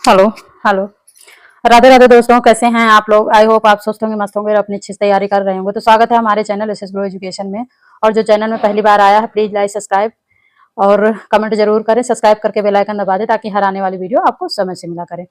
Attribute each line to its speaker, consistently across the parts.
Speaker 1: Hello. Hello. Radhe Radhe दोस्तों, कैसे हैं आप लोग? आई होप आप स्वस्थ होंगे, मस्त होंगे और अपनी अच्छी से तैयारी कर रहे होंगे। तो स्वागत है हमारे चैनल एसएस ग्रो एजुकेशन में। और जो चैनल में पहली बार आया है, प्लीज लाइक सब्सक्राइब और कमेंट जरूर करें। सब्सक्राइब करके बेल आइकन दबा दें ताकि हर आने वाली वीडियो आपको समय से मिला करें।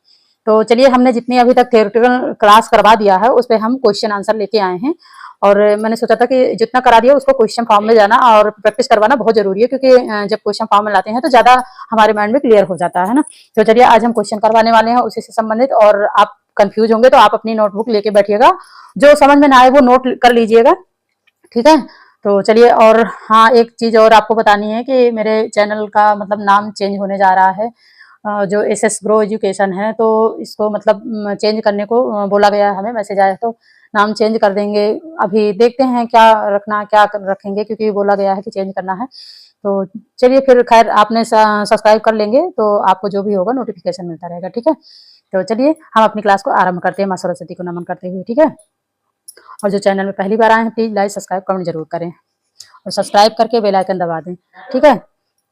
Speaker 1: तो चलिए, हमने जितनी अभी तक थियोरेटिकल क्लास करवा दिया है उस पर हम क्वेश्चन आंसर लेके आए हैं। और मैंने सोचा था कि जितना करा दिया उसको क्वेश्चन फॉर्म में जाना और प्रैक्टिस करवाना बहुत जरूरी है, क्योंकि जब क्वेश्चन फॉर्म में लाते हैं तो ज्यादा हमारे माइंड में क्लियर हो जाता है ना। तो चलिए, आज हम क्वेश्चन करवाने वाले हैं उसी से संबंधित। और आप कंफ्यूज होंगे तो आप अपनी नोटबुक लेके बैठिएगा, जो समझ में ना आए वो नोट कर लीजिएगा, ठीक है। तो चलिए, और हाँ, एक चीज और आपको बतानी है कि मेरे चैनल का मतलब नाम चेंज होने जा रहा है। जो एसएस ग्रो एजुकेशन है, तो इसको मतलब चेंज करने को बोला गया है, हमें मैसेज आया, तो नाम चेंज कर देंगे। अभी देखते हैं क्या रखना, क्या रखेंगे, क्योंकि बोला गया है कि चेंज करना है। तो चलिए फिर, खैर आपने सब्सक्राइब कर लेंगे तो आपको जो भी होगा नोटिफिकेशन मिलता रहेगा, ठीक है। तो चलिए, हम अपनी क्लास को आरंभ करते हैं माँ सरस्वती को नमन करते हुए, ठीक है। और जो चैनल में पहली बार आए हैं, प्लीज लाइक सब्सक्राइब कमेंट जरूर करें और सब्सक्राइब करके बेल आइकन दबा दें, ठीक है।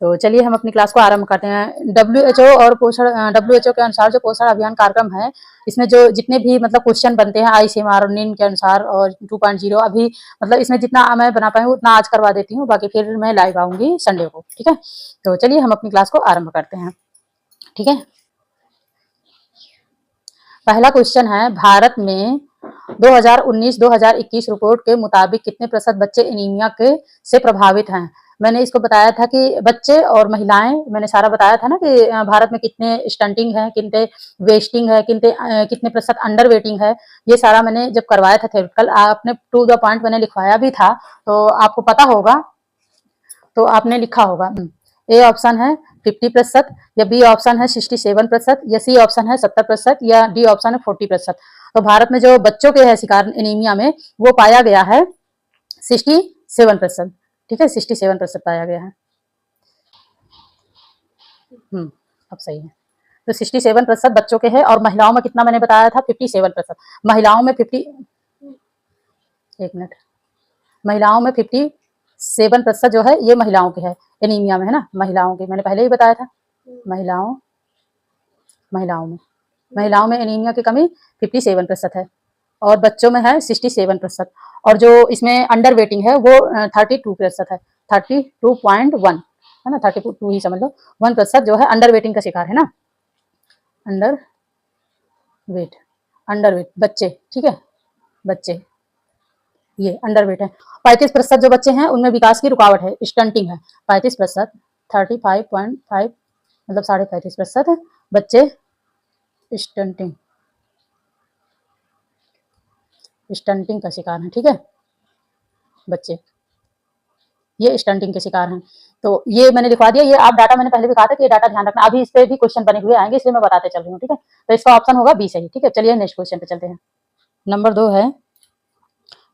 Speaker 1: तो चलिए, हम अपनी क्लास को आरंभ करते हैं। डब्ल्यूएचओ के अनुसार जो पोषण अभियान कार्यक्रम है, इसमें जो जितने भी मतलब क्वेश्चन बनते हैं आईसीएमआर और नीन के अनुसार और 2.0, अभी मतलब इसमें जितना मैं बना पाई हूँ उतना आज करवा देती हूँ, बाकी फिर मैं लाइव आऊंगी संडे को, ठीक है। तो चलिए, हम अपनी क्लास को आरंभ करते हैं, ठीक है। पहला क्वेश्चन है, भारत में 2019-2021 रिपोर्ट के मुताबिक कितने प्रतिशत बच्चे एनीमिया के से प्रभावित हैं? मैंने इसको बताया था कि बच्चे और महिलाएं, मैंने सारा बताया था ना कि भारत में कितने स्टंटिंग है, कितने वेस्टिंग है, कितने प्रतिशत अंडर वेटिंग है। ये सारा मैंने जब करवाया था थ्योरेटिकल, आपने टू द पॉइंट मैंने लिखवाया भी था, तो आपको पता होगा, तो आपने लिखा होगा। ए ऑप्शन है 50%, या बी ऑप्शन है 67%, या सी ऑप्शन है 70%, या डी ऑप्शन है 40%। तो भारत में जो बच्चों के है शिकार एनीमिया में, वो पाया गया है 67%, ठीक है, 67% पाया गया है। अब सही है। तो 67% बच्चों के है, और महिलाओं में कितना मैंने बताया था? 57%। महिलाओं में 50, एक मिनट, महिलाओं में 57% जो है ये महिलाओं के है एनीमिया में, है ना। महिलाओं के मैंने पहले ही बताया था। महिलाओं महिलाओं में महिलाओं में एनीमिया की कमी 57% है, और बच्चों में है 67%। और जो इसमें अंडर वेटिंग है वो 32% है, 32.1, है ना, 32 ही समझ लो। 1% जो है अंडर वेटिंग का शिकार है ना, अंडर वेट, अंडर वेट बच्चे, ठीक है, बच्चे ये अंडर वेट है। 35% जो बच्चे हैं उनमें विकास की रुकावट है, स्टंटिंग है। 35%, 35.5, मतलब 35.5% बच्चे स्टंटिंग स्टंटिंग का शिकार है, ठीक है, बच्चे ये स्टंटिंग के शिकार हैं। तो ये मैंने लिखवा दिया, ये आप डाटा मैंने पहले भी कहा था कि ये डाटा ध्यान रखना। अभी इस पे भी क्वेश्चन बने हुए आएंगे, इसलिए मैं बताते चल रही हूँ, ठीक है। तो इसका ऑप्शन होगा बी सही, ठीक है। चलिए नेक्स्ट क्वेश्चन पे चलते हैं। नंबर 2 है,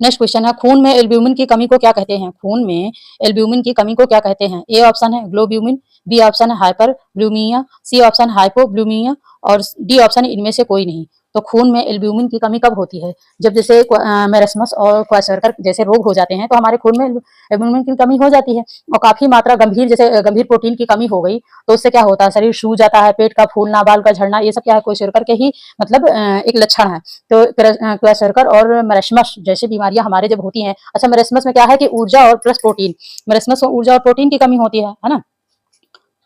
Speaker 1: नेक्स्ट क्वेश्चन है, खून में एल्ब्यूमिन की कमी को क्या कहते हैं? खून में एल्ब्यूमिन की कमी को क्या कहते हैं? ए ऑप्शन है ग्लोब्यूमिन, बी ऑप्शन है हाइपरब्लूमिया, सी ऑप्शन हाइपोब्लूमिया, और डी ऑप्शन इनमें से कोई नहीं। तो खून में एल्ब्यूमिन की कमी कब होती है? जब जैसे मेरस्मस और क्वाशरकर जैसे रोग हो जाते हैं तो हमारे खून में एल्ब्यूमिन की कमी हो जाती है, और काफी मात्रा गंभीर, जैसे गंभीर प्रोटीन की कमी हो गई, तो उससे क्या होता है? शरीर सूज जाता है, पेट का फूलना, बाल का झड़ना, ये सब क्या है? क्वाशरकर के ही मतलब एक लक्षण है। तो क्वाशरकर और मेरस्मस जैसी बीमारियां हमारे जब होती हैं, अच्छा, मेरस्मस में क्या है कि ऊर्जा और प्लस प्रोटीन, मेरस्मस में ऊर्जा और प्रोटीन की कमी होती है ना।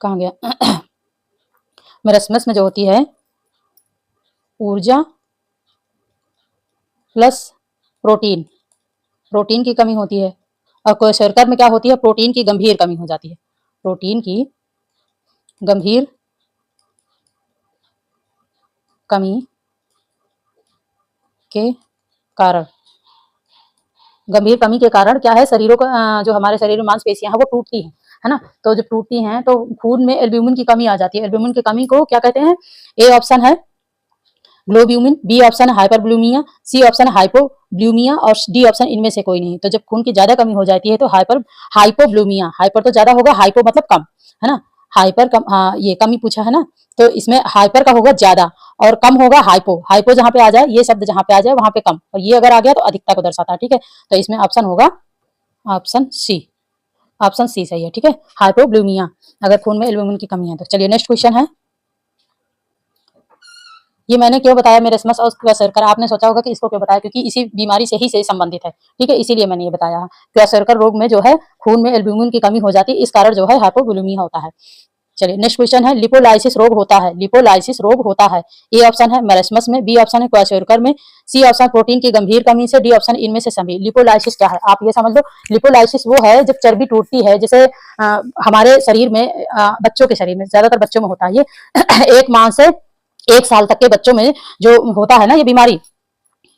Speaker 1: कहाँ गया? मेरस्मस में जो होती है ऊर्जा प्लस प्रोटीन, प्रोटीन की कमी होती है, और क्वेशरकर में क्या होती है? प्रोटीन की गंभीर कमी हो जाती है, प्रोटीन की गंभीर कमी के कारण, गंभीर कमी के कारण क्या है? शरीरों का जो हमारे शरीर में मांसपेशियां हैं वो टूटती हैं, है ना। तो जब टूटती हैं तो खून में एल्ब्यूमिन की कमी आ जाती है। एल्ब्यूमिन की कमी को क्या कहते हैं? ए ऑप्शन है ग्लोब्यूमिन, बी ऑप्शन है हाइपरब्लूमिया, सी ऑप्शन है हाइपोब्लूमिया, और डी ऑप्शन इनमें से कोई नहीं। तो जब खून की ज्यादा कमी हो जाती है तो हाइपोब्लूमिया, हाइपर तो ज्यादा होगा, हाइपो मतलब कम, है ना। हाइपर कम, हाँ ये कमी पूछा है ना, तो इसमें हाइपर का होगा ज्यादा और कम होगा हाइपो। हाइपो जहां पे आ जाए, ये शब्द जहां पे आ जाए वहां पे कम, और ये अगर आ गया तो अधिकता को दर्शाता है, ठीक है। तो इसमें ऑप्शन होगा ऑप्शन सी, ऑप्शन सी सही है, ठीक है, हाइपोब्लूमिया, अगर खून में एल्ब्यूमिन की कमी है तो। चलिए नेक्स्ट क्वेश्चन है, ये मैंने क्यों बताया मेरेस्मस और क्वेशरकर, आपने सोचा होगा कि इसको क्यों बताया, क्योंकि इसी बीमारी से संबंधित है, ठीक है, इसीलिए मैंने ये बताया। क्वेशरकर रोग में जो है खून में एल्ब्यूमिन की कमी हो जाती है, इस कारण जो है हाइपोवोलेमिया होता है। चलिए नेक्स्ट क्वेश्चन है, लिपोलाइसिस रोग होता है, लिपोलाइसिस रोग होता है। ए ऑप्शन है मेरेस्मस में, बी ऑप्शन है क्वेशरकर में, सी ऑप्शन प्रोटीन की गंभीर कमी से, डी ऑप्शन इनमें से सभी। लिपोलाइसिस क्या है आप ये समझ लो। लिपोलाइसिस वो है जब चर्बी टूटती है, जैसे हमारे शरीर में बच्चों के शरीर में, ज्यादातर बच्चों में होता है ये एक माह से 1 साल तक के बच्चों में जो होता है ना ये बीमारी,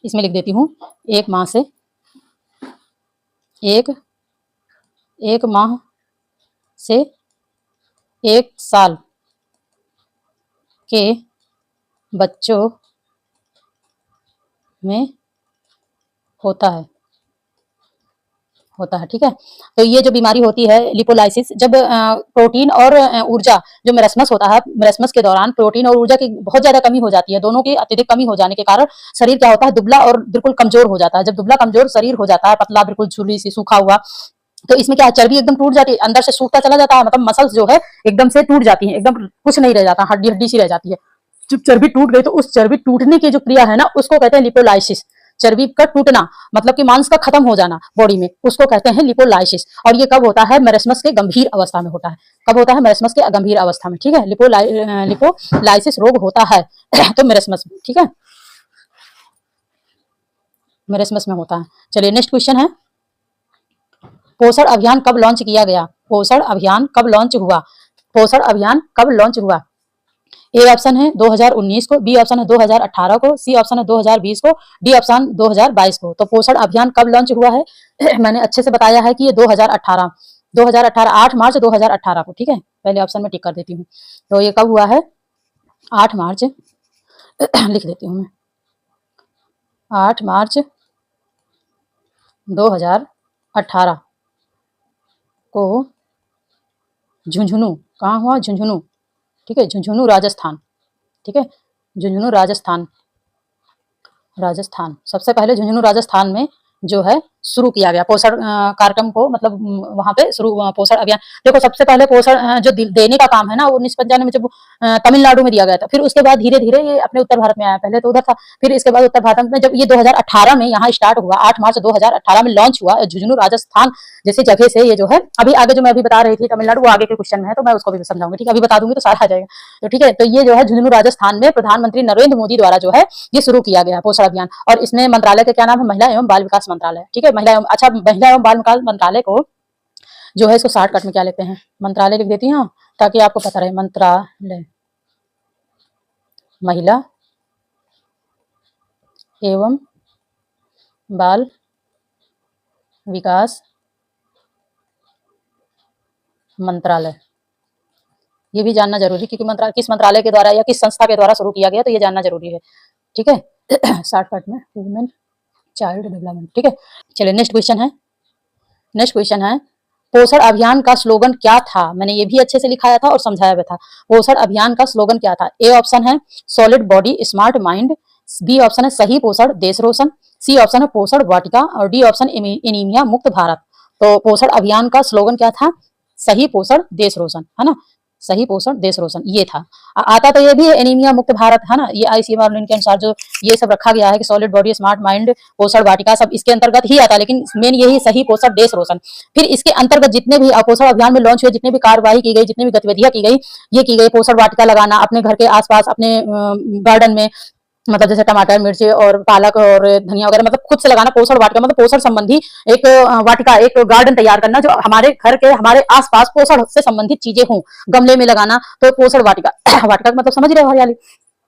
Speaker 1: इसमें लिख देती हूँ, 1 माह से एक माह से 1 साल के बच्चों में होता है, ठीक है। तो ये जो बीमारी होती है लिपोलाइसिस, जब प्रोटीन और ऊर्जा जो मेरेस्मस होता है, मेरेस्मस के दौरान प्रोटीन और ऊर्जा की बहुत ज्यादा कमी हो जाती है, दोनों की अत्यधिक कमी हो जाने के कारण शरीर क्या होता है, दुबला और बिल्कुल कमजोर हो जाता है। जब दुबला कमजोर शरीर हो जाता है, पतला बिल्कुल झुर्री सी सूखा हुआ, तो इसमें क्या है, चर्बी एकदम टूट जाती है, अंदर से सूखता चला जाता है, मतलब मसल्स जो है एकदम से टूट जाती है, एकदम कुछ नहीं रह जाता, हड्डी हड्डी सी रह जाती है। जब चर्बी टूट गई तो उस चर्बी टूटने की जो क्रिया है ना, उसको कहते हैं लिपोलाइसिस। चर्बी का टूटना मतलब कि मांस का खत्म हो जाना बॉडी में, उसको कहते हैं लिपोलाइसिस। और ये कब होता है, मेरेस्मस के गंभीर अवस्था में होता है। कब होता है, मेरेस्मस के गंभीर अवस्था में, ठीक है। लिपोलाइसिस रोग होता है तो मेरेस्मस में, ठीक है, मेरेस्मस में होता है। चलिए नेक्स्ट क्वेश्चन है, पोषण अभियान कब लॉन्च किया गया, पोषण अभियान कब लॉन्च हुआ, पोषण अभियान कब लॉन्च हुआ। ए ऑप्शन है 2019 को, बी ऑप्शन है 2018 को, सी ऑप्शन है 2020 को, डी ऑप्शन 2022 को। तो पोषण अभियान कब लॉन्च हुआ है मैंने अच्छे से बताया है कि ये 2018 8 मार्च 2018 को, ठीक है। पहले ऑप्शन में टिक कर देती हूँ। तो ये कब हुआ है, 8 मार्च लिख देती हूँ मैं, 8 मार्च 2018 को झुंझुनू, कहाँ हुआ, झुंझुनू, ठीक है, झुंझुनू राजस्थान, ठीक है, झुंझुनू राजस्थान, सबसे पहले झुंझुनू राजस्थान में जो है शुरू किया गया पोषण कार्यक्रम को, मतलब वहां पे शुरू पोषण अभियान। देखो सबसे पहले पोषण जो देने का काम है ना, वो 1995 में जब तमिलनाडु में दिया गया था, फिर उसके बाद धीरे धीरे ये अपने उत्तर भारत में आया, पहले तो उधर था, फिर इसके बाद उत्तर भारत में जब ये 2018 में यहाँ स्टार्ट हुआ, 8 मार्च 2018 में लॉन्च हुआ झुंझुनू राजस्थान जैसी जगह से। ये जो है अभी आगे जो मैं अभी बता रही थी तमिलनाडु, वो आगे के क्वेश्चन में है, तो मैं उसको भी समझाऊंगी, ठीक है, अभी बता दूंगी तो सारा आ जाएगा। तो ठीक है, तो ये जो है झुंझुनू राजस्थान में प्रधानमंत्री नरेंद्र मोदी द्वारा जो है ये शुरू किया गया पोषण अभियान। और इसमें मंत्रालय का क्या नाम है, महिला एवं बाल विकास मंत्रालय, ठीक है, महिला एवं बाल विकास मंत्रालय को जो है इसको शॉर्टकट में क्या लेते हैं, मंत्रालय लिख देती हूँ ताकि आपको पता रहे, मंत्रालय, महिला एवं बाल विकास मंत्रालय। ये भी जानना जरूरी, क्योंकि मंत्रालय किस मंत्रालय के द्वारा या किस संस्था के द्वारा शुरू किया गया, तो ये जानना जरूरी है, ठीक है शॉर्टकट में, वुमेन चाइल्ड डेवलपमेंट, ठीक है। चलिए नेक्स्ट क्वेश्चन है, पोषण अभियान का स्लोगन क्या था। मैंने ये भी अच्छे से लिखाया था और समझाया भी था। पोषण अभियान का स्लोगन क्या था। ए ऑप्शन है solid body smart mind, B option है सही पोषण देश रोशन, सी ऑप्शन है पोषण वाटिका, और डी ऑप्शन एनीमिया मुक्त भारत। तो पोषण अभियान का स्लोगन क्या था, सही पोषण देश रोशन, है ना, सही पोषण देश रोशन, ये था। आता तो ये भी एनीमिया मुक्त भारत, है ना, ये आईसीएमआर के अनुसार जो ये सब रखा गया है कि सॉलिड बॉडी स्मार्ट माइंड पोषण वाटिका सब इसके अंतर्गत ही आता, लेकिन मेन यही सही पोषण देश रोशन। फिर इसके अंतर्गत जितने भी पोषण अभियान में लॉन्च हुए, जितने भी कार्यवाही की गई, जितनी भी गतिविधियां की गई, ये की गई पोषण वाटिका लगाना अपने घर के आसपास, अपने गार्डन में, मतलब जैसे टमाटर मिर्ची और पालक और धनिया वगैरह, मतलब खुद से लगाना। पोषण वाटिका मतलब पोषण संबंधी एक वाटिका, एक गार्डन तैयार करना जो हमारे घर के हमारे आसपास पोषण से संबंधित चीजें हों, गमले में लगाना, तो पोषण वाटिका वाटिका मतलब समझ रहे हो, हरियाली,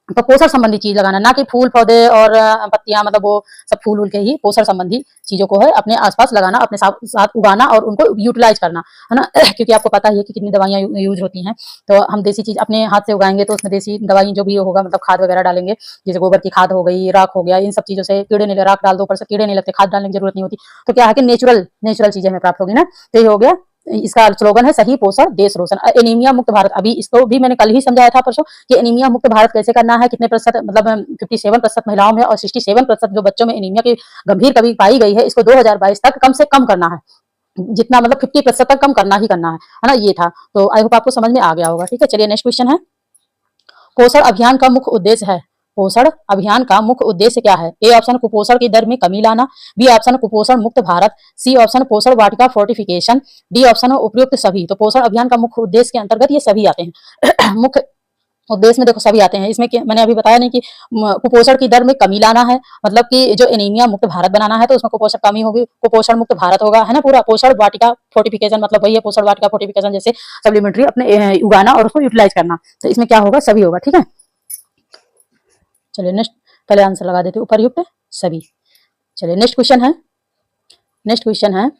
Speaker 1: तो पोषण संबंधी चीज लगाना, ना कि फूल पौधे और पत्तियां, मतलब वो सब फूल उल के ही पोषण संबंधी चीजों को है अपने आसपास लगाना, अपने साथ उगाना और उनको यूटिलाइज करना, है ना क्योंकि आपको पता ही है कि कितनी दवाइयां यूज होती हैं, तो हम देसी चीज अपने हाथ से उगाएंगे तो उसमें देसी दवाई जो भी होगा, मतलब खाद वगैरह डालेंगे, जैसे गोबर की खाद हो गई, राख हो गया, इन सब चीजों से कीड़े नहीं, राख डाल दो ऊपर से, कीड़े नहीं लगते, खाद डालने की जरूरत नहीं होती, तो क्या है कि नेचुरल चीजें हमें प्राप्त होगी ना। तो ये हो गया, इसका स्लोगन है सही पोषण देश रोशन। एनीमिया मुक्त भारत, अभी इसको भी मैंने कल ही समझाया था परसों कि एनीमिया मुक्त भारत कैसे करना है, कितने प्रतिशत, मतलब 57% महिलाओं में और 67% जो बच्चों में एनीमिया की गंभीर कमी पाई गई है, इसको 2022 तक कम से कम करना है, जितना मतलब 50% तक कम करना है ना, ये था। तो आई होप आपको समझ में आ गया होगा, ठीक है। चलिए नेक्स्ट क्वेश्चन है, पोषण अभियान का मुख्य उद्देश्य है, पोषण अभियान का मुख्य उद्देश्य क्या है? ए ऑप्शन कुपोषण की दर में कमी लाना, बी ऑप्शन कुपोषण मुक्त भारत, सी ऑप्शन पोषण वाटिका फोर्टिफिकेशन, डी ऑप्शन उपयुक्त सभी। तो पोषण अभियान का मुख्य उद्देश्य के अंतर्गत ये सभी आते हैं। मुख्य उद्देश्य में देखो सभी आते हैं। इसमें मैंने अभी बताया नहीं कि कुपोषण की दर में कमी लाना है, मतलब कि जो एनीमिया मुक्त भारत बनाना है तो उसमें कुपोषण कमी होगी, कुपोषण मुक्त भारत होगा, है ना पूरा। पोषण वाटिका फोर्टिफिकेशन मतलब वही है, पोषण वाटिका फोर्टिफिकेशन जैसे सप्लीमेंट्री अपने उगाना और उसको यूटिलाइज करना। तो इसमें क्या होगा? सभी होगा, ठीक है। चलिए नेक्स्ट, पहले आंसर लगा देते उपर्युक्त सभी। चलिए नेक्स्ट क्वेश्चन है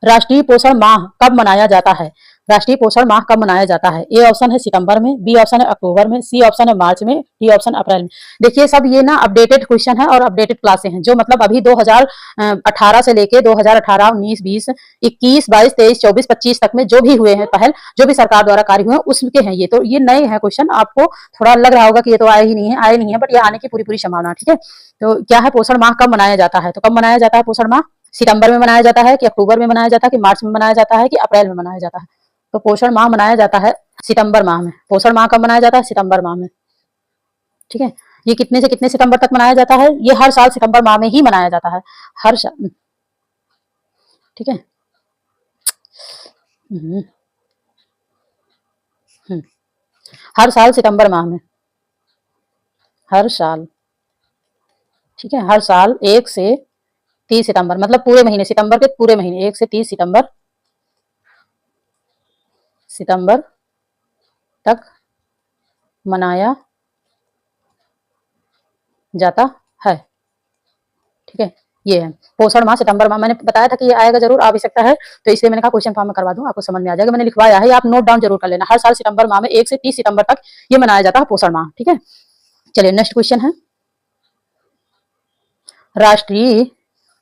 Speaker 1: राष्ट्रीय पोषण माह कब मनाया जाता है? राष्ट्रीय पोषण माह कब मनाया जाता है? ए ऑप्शन है सितंबर में, बी ऑप्शन है अक्टूबर में, सी ऑप्शन है मार्च में, डी ऑप्शन अप्रैल में। देखिए सब ये ना अपडेटेड क्वेश्चन है और अपडेटेड क्लासें हैं, जो मतलब अभी 2018 से लेके 2018, 19, 20, 21, 22, 23, 24, 25 तक में जो भी हुए हैं पहल, जो भी सरकार द्वारा कार्य हुए हैं उसके हैं ये। तो ये नए हैं क्वेश्चन, आपको थोड़ा लग रहा होगा कि ये तो आए नहीं है, बट ये आने की पूरी संभावना, ठीक है। तो क्या है, पोषण माह कब मनाया जाता है? तो कब मनाया जाता है पोषण माह? सितंबर में मनाया जाता है कि अक्टूबर में मनाया जाता है कि मार्च में मनाया जाता है कि अप्रैल में मनाया जाता है? तो पोषण माह मनाया जाता है सितंबर माह में। पोषण माह कब मनाया जाता है? सितंबर माह में, ठीक है। ये कितने से कितने सितंबर तक मनाया जाता है? ये हर साल सितंबर माह में ही मनाया जाता है, हर साल, ठीक है। हर साल सितंबर माह में, हर साल, ठीक है। हर साल 1 से 30 सितंबर मतलब पूरे महीने, सितंबर के पूरे महीने 1 से 30 सितंबर तक मनाया जाता है, ठीक है। ये है पोषण माह सितंबर माह। मैंने बताया था कि ये आएगा जरूर, आ भी सकता है, तो इसलिए मैंने कहा क्वेश्चन फॉर्म में करवा दूं, आपको समझ में आ जाएगा। मैंने लिखवाया है, आप नोट डाउन जरूर कर लेना। हर साल सितंबर माह में 1 से 30 सितंबर तक ये मनाया जाता है पोषण माह, ठीक है। चलिए नेक्स्ट क्वेश्चन है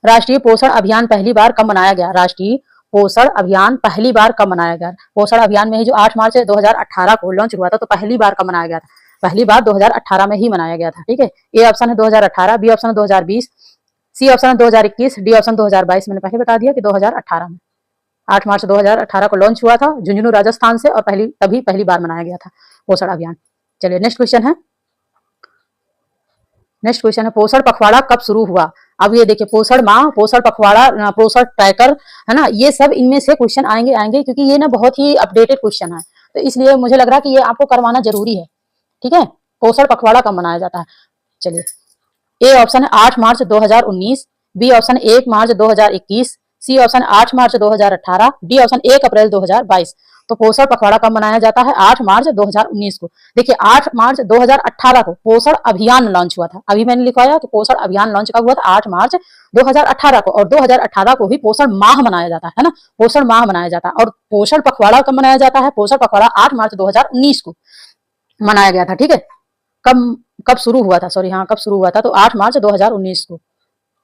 Speaker 1: राष्ट्रीय पोषण अभियान पहली बार कब मनाया गया? राष्ट्रीय पोषण अभियान पहली बार कब मनाया गया? पोषण अभियान में ही जो 8 मार्च 2018 को लॉन्च हुआ था, तो पहली बार कब मनाया गया था? पहली बार 2018 में ही मनाया गया था, ठीक है। ए ऑप्शन है 2018, बी ऑप्शन है 2020, सी ऑप्शन है 2021, डी ऑप्शन 2022। मैंने पहले बता दिया कि 2018 में, 8 मार्च 2018 को लॉन्च हुआ था झुंझुनू राजस्थान से, और तभी पहली बार मनाया गया था पोषण अभियान। चलिए नेक्स्ट क्वेश्चन है पोषण पखवाड़ा कब शुरू हुआ? अब ये देखिए पोषण माह, पोषण पखवाड़ा, पोषण ट्रैकर, है ना, ये सब इनमें से क्वेश्चन आएंगे क्योंकि ये ना बहुत ही अपडेटेड क्वेश्चन है, तो इसलिए मुझे लग रहा है कि ये आपको करवाना जरूरी है, ठीक है। पोषण पखवाड़ा कब मनाया जाता है? चलिए ए ऑप्शन है 8 मार्च 2019, बी ऑप्शन 1 मार्च 2021, सी ऑप्शन 8 मार्च 2018, डी ऑप्शन 1 अप्रैल 2022। तो पोषण पखवाड़ा कब मनाया जाता है? 8 मार्च 2019 को। देखिए 8 मार्च 2018 को पोषण अभियान लॉन्च हुआ था। अभी मैंने लिखवाया कि पोषण अभियान लॉन्च कब हुआ था? 8 मार्च 2018 को, और 2018 को ही पोषण माह मनाया जाता है ना, पोषण माह मनाया जाता है। और पोषण पखवाड़ा कब मनाया जाता है? पोषण पखवाड़ा 8 मार्च 2019 को मनाया गया था, ठीक है। कब शुरू हुआ था, सॉरी, हाँ कब शुरू हुआ था? तो 8 मार्च 2019 को।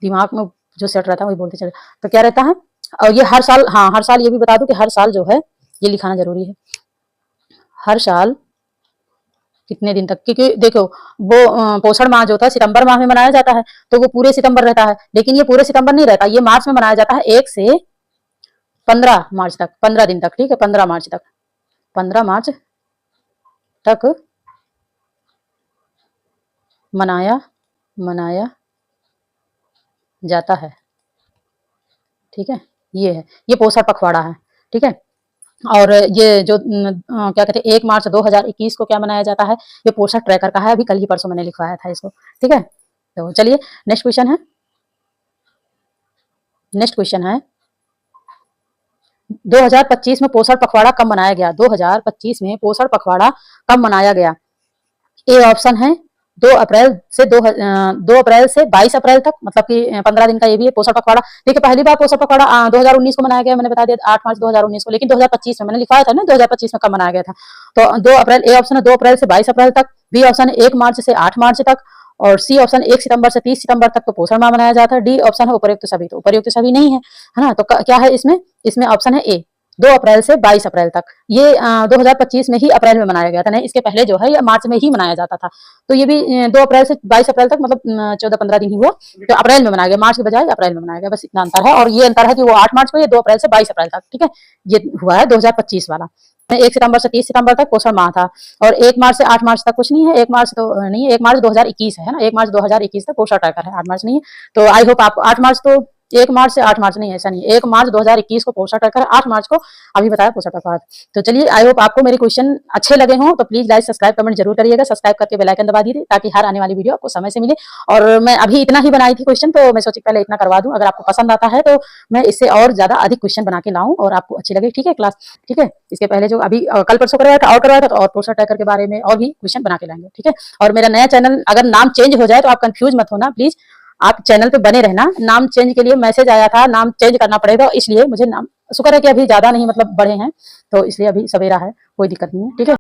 Speaker 1: दिमाग में जो सेट रहता है वही बोलते चले। तो क्या रहता है, और ये हर साल, हाँ हर साल, ये भी बता दूं कि हर साल जो है ये लिखाना जरूरी है, हर साल कितने दिन तक, क्योंकि देखो वो पोषण माह जो था सितंबर माह में मनाया जाता है, तो वो पूरे सितंबर रहता है, लेकिन ये पूरे सितंबर नहीं रहता, ये मार्च में मनाया जाता है 1 से 15 मार्च तक, 15 दिन तक, ठीक है। 15 मार्च तक मनाया जाता है, ठीक है। ये है, ये पोषण पखवाड़ा है, ठीक है। और ये जो क्या कहते हैं 1 मार्च 2021 को क्या मनाया जाता है? ये पोषण ट्रैकर का है, अभी कल ही परसों मैंने लिखवाया था इसको, ठीक है। तो चलिए नेक्स्ट क्वेश्चन है 2025 में पोषण पखवाड़ा कब मनाया गया? 2025 में पोषण पखवाड़ा कब मनाया गया? ए ऑप्शन है 2 अप्रैल से 22 अप्रैल तक, मतलब कि 15 दिन का ये भी है पोषण पखवाड़ा। देखिए पहली बार पोषण पखवाड़ा 2019 को मनाया गया, मैंने बता दिया 8 मार्च 2019 को, लेकिन 2025 में मैंने लिखवाया था ना 2025 में कब मनाया गया था। तो 2 अप्रैल, ए ऑप्शन है 2 अप्रैल से 22 अप्रैल तक, बी ऑप्शन है 1 मार्च से 8 मार्च तक, और सी ऑप्शन 1 सितंबर से 30 सितंबर तक तो पोषण माह मनाया जाता है, डी ऑप्शन है उपर्युक्त सभी। तो उपर्युक्त सभी नहीं है, है ना। तो क्या है इसमें ऑप्शन है ए, 2 अप्रैल से 22 अप्रैल तक। ये 2025 में ही अप्रैल में मनाया गया था, नहीं इसके पहले जो है ये मार्च में ही मनाया जाता था। तो ये भी 2 अप्रैल से 22 अप्रैल तक, मतलब 14-15 दिन ही हुआ, तो अप्रैल में मनाया गया, मार्च के बजाय अप्रैल में मनाया गया, बस इतना अंतर है। और ये अंतर है कि वो 8 मार्च को, ये 2 अप्रैल से 22 अप्रैल तक, ठीक है। ये हुआ है 2025 वाला। 1 सितंबर से 30 सितंबर तक पोषण माह था, और 1 मार्च से 8 मार्च तक कुछ नहीं है। 1 मार्च तो नहीं है, 1 मार्च 2021 है ना, 1 मार्च 2021 तक पोषण ट्रैकर है, 8 मार्च नहीं है। तो आई होप आप 8 मार्च तो 1 मार्च से 8 मार्च नहीं, ऐसा नहीं है, 1 मार्च 2021 को पोषण ट्रैकर है, 8 मार्च को अभी बताया पोषण ट्रैकर। तो चलिए, आई होप आपको मेरे क्वेश्चन अच्छे लगे हों, तो प्लीज लाइक सब्सक्राइब कमेंट जरूर करिएगा, सब्सक्राइब करके बेल आइकन दबा दीजिए ताकि हर आने वाली वीडियो आपको समय से मिले। और मैं अभी इतना ही बनाई थी क्वेश्चन, तो मैं सोची पहले इतना करवा दूं, अगर आपको पसंद आता है तो मैं इससे और ज्यादा अधिक क्वेश्चन बना के लाऊं और आपको अच्छी लगे, ठीक है क्लास, ठीक है। इसके पहले जो अभी कल परसों करवाया था तो और पोषण ट्रैकर के बारे में और भी क्वेश्चन बना के लाएंगे, ठीक है। और मेरा नया चैनल अगर नाम चेंज हो जाए तो आप कंफ्यूज मत होना प्लीज, आप चैनल पे बने रहना। नाम चेंज के लिए मैसेज आया था, नाम चेंज करना पड़ेगा, इसलिए मुझे नाम, शुक्र है कि अभी ज्यादा नहीं मतलब बढ़े हैं, तो इसलिए अभी सवेरा है, कोई दिक्कत नहीं है, ठीक है।